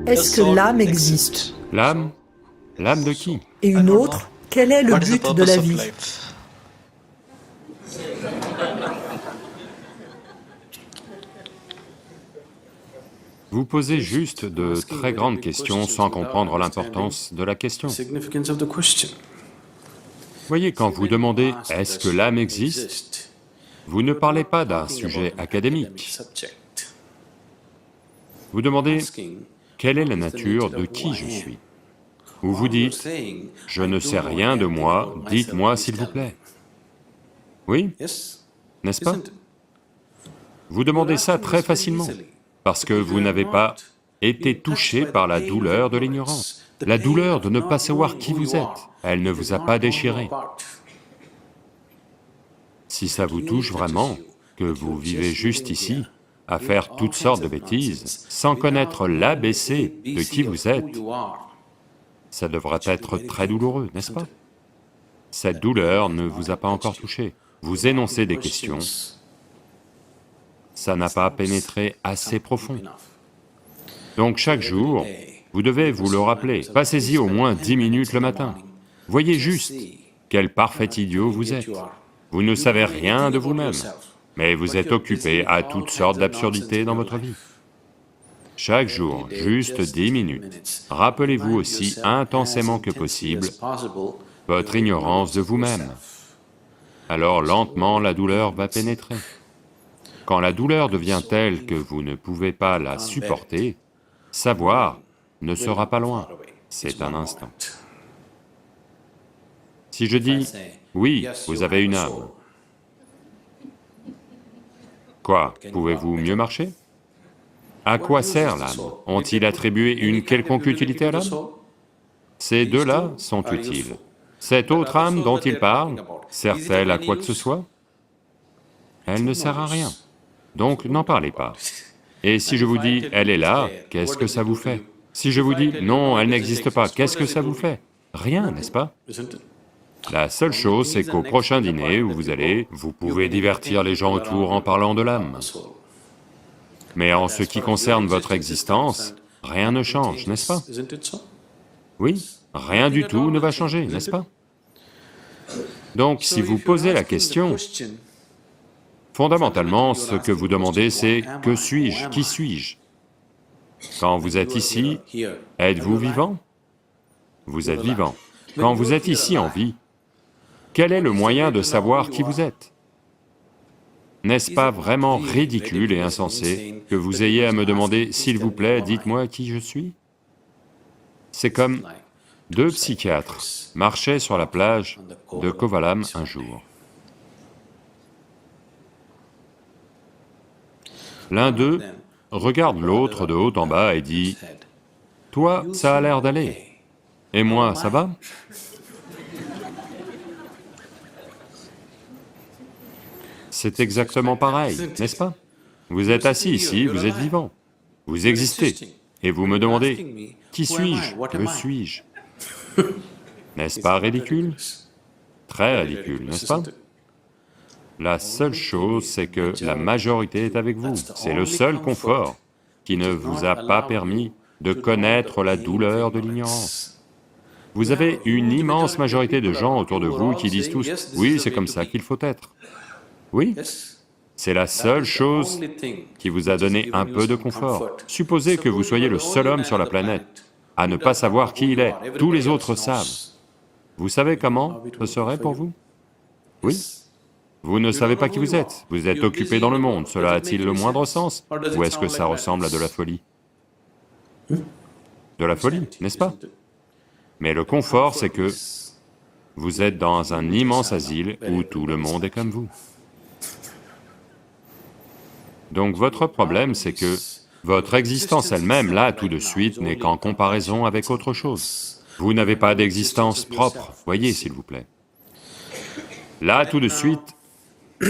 Est-ce que l'âme existe? L'âme? L'âme de qui? Et une autre, quel est le but de la vie? Vous posez juste de très grandes questions sans comprendre l'importance de la question. Voyez, quand vous demandez « est-ce que l'âme existe ?», vous ne parlez pas d'un sujet académique. Vous demandez « quelle est la nature de qui je suis ?» Ou vous dites « je ne sais rien de moi, dites-moi s'il vous plaît ». Oui, n'est-ce pas? Vous demandez ça très facilement, parce que vous n'avez pas été touché par la douleur de l'ignorance, la douleur de ne pas savoir qui vous êtes, elle ne vous a pas déchiré. Si ça vous touche vraiment, que vous vivez juste ici, à faire toutes sortes de bêtises, sans connaître l'ABC de qui vous êtes, ça devra être très douloureux, n'est-ce pas? Cette douleur ne vous a pas encore touché. Vous énoncez des questions, ça n'a pas pénétré assez profond. Donc chaque jour, vous devez vous le rappeler, passez-y au moins 10 minutes le matin. Voyez juste quel parfait idiot vous êtes. Vous ne savez rien de vous-même, mais vous êtes occupé à toutes sortes d'absurdités dans votre vie. Chaque jour, juste 10 minutes, rappelez-vous aussi intensément que possible votre ignorance de vous-même. Alors lentement la douleur va pénétrer. Quand la douleur devient telle que vous ne pouvez pas la supporter, savoir ne sera pas loin, c'est un instant. Si je dis, oui, vous avez une âme, quoi, pouvez-vous mieux marcher? À quoi sert l'âme? Ont-ils attribué une quelconque utilité à l'âme? Ces deux-là sont utiles. Cette autre âme dont il parle, sert-elle à quoi que ce soit? Elle ne sert à rien, donc n'en parlez pas. Et si je vous dis, elle est là, qu'est-ce que ça vous fait? Si je vous dis, non, elle n'existe pas, qu'est-ce que ça vous fait? Rien, n'est-ce pas? La seule chose, c'est qu'au prochain dîner où vous allez, vous pouvez divertir les gens autour en parlant de l'âme. Mais en ce qui concerne votre existence, rien ne change, n'est-ce pas? Oui, rien du tout ne va changer, n'est-ce pas? Donc si vous posez la question, fondamentalement, ce que vous demandez c'est « que suis-je? Qui suis-je » Quand vous êtes ici, êtes-vous vivant? Vous êtes vivant. Quand vous êtes ici en vie, quel est le moyen de savoir qui vous êtes? N'est-ce pas vraiment ridicule et insensé que vous ayez à me demander « s'il vous plaît, dites-moi qui je suis » C'est comme deux psychiatres marchaient sur la plage de Kovalam un jour. L'un d'eux regarde l'autre de haut en bas et dit, « Toi, ça a l'air d'aller, et moi, ça va ?» C'est exactement pareil, n'est-ce pas? Vous êtes assis ici, vous êtes vivant, vous existez, et vous me demandez, « Qui suis-je? Que suis-je » N'est-ce pas ridicule? Très ridicule, n'est-ce pas? La seule chose, c'est que la majorité est avec vous, c'est le seul confort qui ne vous a pas permis de connaître la douleur de l'ignorance. Vous avez une immense majorité de gens autour de vous qui disent tous, « Oui, c'est comme ça qu'il faut être. » Oui, c'est la seule chose qui vous a donné un peu de confort. Supposez que vous soyez le seul homme sur la planète à ne pas savoir qui il est, tous les autres savent. Vous savez comment ce serait pour vous? Oui. Vous ne savez pas qui vous êtes occupé dans le monde, cela a-t-il le moindre sens? Ou est-ce que ça ressemble à de la folie? De la folie, n'est-ce pas? Mais le confort, c'est que vous êtes dans un immense asile où tout le monde est comme vous. Donc votre problème, c'est que votre existence elle-même, là, tout de suite, n'est qu'en comparaison avec autre chose. Vous n'avez pas d'existence propre, voyez s'il vous plaît. Là, tout de suite,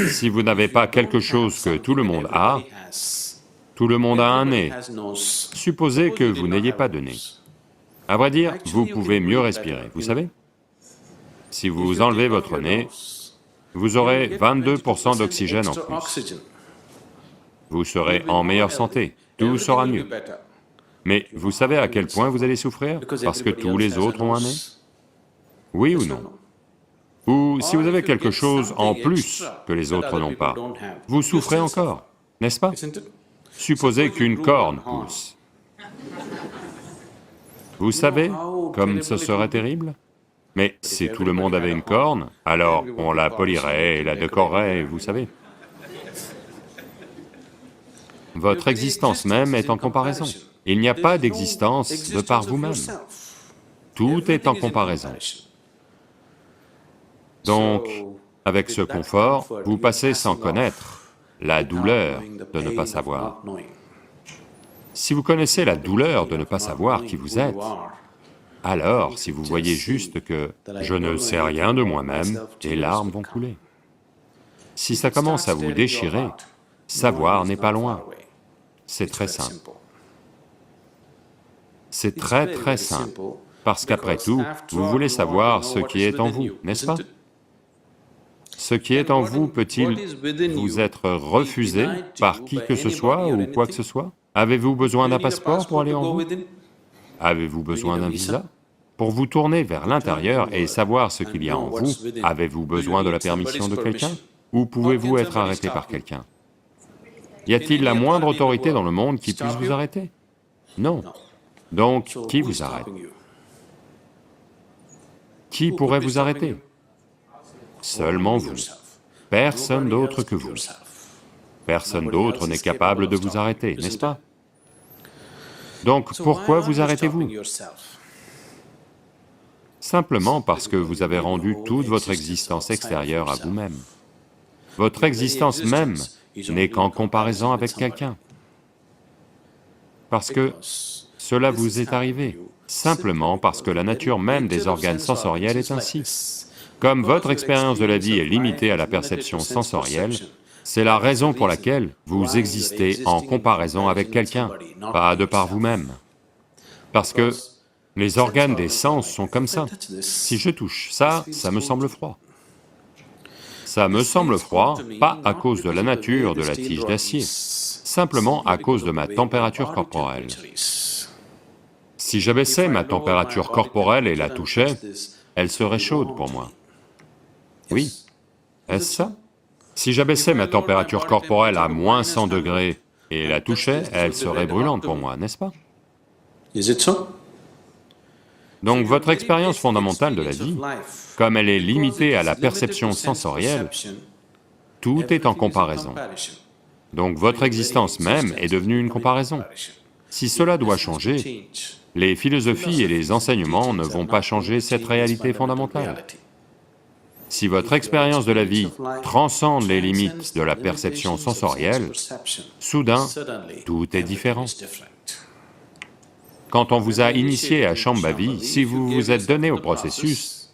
si vous n'avez pas quelque chose que tout le monde a un nez. Supposez que vous n'ayez pas de nez. À vrai dire, vous pouvez mieux respirer, vous savez? Si vous enlevez votre nez, vous aurez 22% d'oxygène en plus. vous serez en meilleure santé, tout sera mieux. Mais vous savez à quel point vous allez souffrir? Parce que tous les autres ont un nez? Oui ou non? Ou si vous avez quelque chose en plus que les autres n'ont pas, vous souffrez encore, n'est-ce pas? Supposez qu'une corne pousse. Vous savez comme ce serait terrible? Mais si tout le monde avait une corne, alors on la polirait et la décorerait, vous savez. Votre existence même est en comparaison. Il n'y a pas d'existence de par vous-même. Tout est en comparaison. Donc, avec ce confort, vous passez sans connaître la douleur de ne pas savoir. Si vous connaissez la douleur de ne pas savoir qui vous êtes, alors si vous voyez juste que « je ne sais rien de moi-même », les larmes vont couler. Si ça commence à vous déchirer, savoir n'est pas loin. C'est très simple. C'est très très simple, parce qu'après tout, vous voulez savoir ce qui est en vous, n'est-ce pas? Ce qui est en vous peut-il vous être refusé par qui que ce soit ou quoi que ce soit? Avez-vous besoin d'un passeport pour aller en vous? Avez-vous besoin d'un visa? Pour vous tourner vers l'intérieur et savoir ce qu'il y a en vous, avez-vous besoin de la permission de quelqu'un? Ou pouvez-vous être arrêté par quelqu'un? Y a-t-il la moindre autorité dans le monde qui puisse vous arrêter? Non. Donc, qui vous arrête? Qui pourrait vous arrêter? Seulement vous. Personne d'autre que vous. Personne d'autre n'est capable de vous arrêter, n'est-ce pas? Donc pourquoi vous arrêtez-vous? Simplement parce que vous avez rendu toute votre existence extérieure à vous-même. Votre existence même n'est qu'en comparaison avec quelqu'un. Parce que cela vous est arrivé, simplement parce que la nature même des organes sensoriels est ainsi. Comme votre expérience de la vie est limitée à la perception sensorielle, c'est la raison pour laquelle vous existez en comparaison avec quelqu'un, pas de par vous-même. Parce que les organes des sens sont comme ça. Si je touche ça, ça me semble froid. Ça me semble froid, pas à cause de la nature de la tige d'acier, simplement à cause de ma température corporelle. Si j'abaissais ma température corporelle et la touchais, elle serait chaude pour moi. Oui, est-ce ça? Si j'abaissais ma température corporelle à moins 100 degrés et la touchais, elle serait brûlante pour moi, n'est-ce pas? Donc votre expérience fondamentale de la vie, comme elle est limitée à la perception sensorielle, tout est en comparaison. Donc votre existence même est devenue une comparaison. Si cela doit changer, les philosophies et les enseignements ne vont pas changer cette réalité fondamentale. Si votre expérience de la vie transcende les limites de la perception sensorielle, soudain, tout est différent. Quand on vous a initié à Shambhavi, si vous vous êtes donné au processus,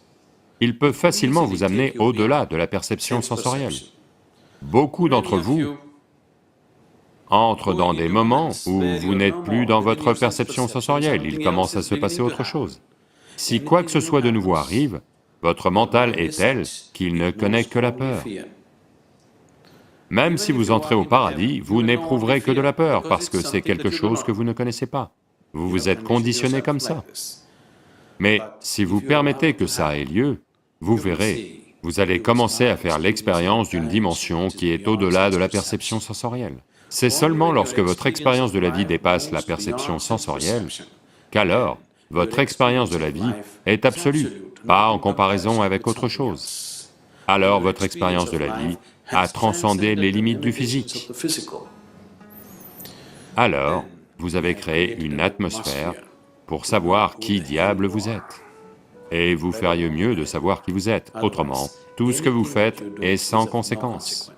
il peut facilement vous amener au-delà de la perception sensorielle. Beaucoup d'entre vous entrent dans des moments où vous n'êtes plus dans votre perception sensorielle, il commence à se passer autre chose. Si quoi que ce soit de nouveau arrive, votre mental est tel qu'il ne connaît que la peur. Même si vous entrez au paradis, vous n'éprouverez que de la peur, parce que c'est quelque chose que vous ne connaissez pas. Vous vous êtes conditionné comme ça. Mais si vous permettez que ça ait lieu, vous verrez, vous allez commencer à faire l'expérience d'une dimension qui est au-delà de la perception sensorielle. C'est seulement lorsque votre expérience de la vie dépasse la perception sensorielle qu'alors votre expérience de la vie est absolue, pas en comparaison avec autre chose. Alors votre expérience de la vie a transcendé les limites du physique. Alors, vous avez créé une atmosphère pour savoir qui diable vous êtes. Et vous feriez mieux de savoir qui vous êtes, autrement, tout ce que vous faites est sans conséquence.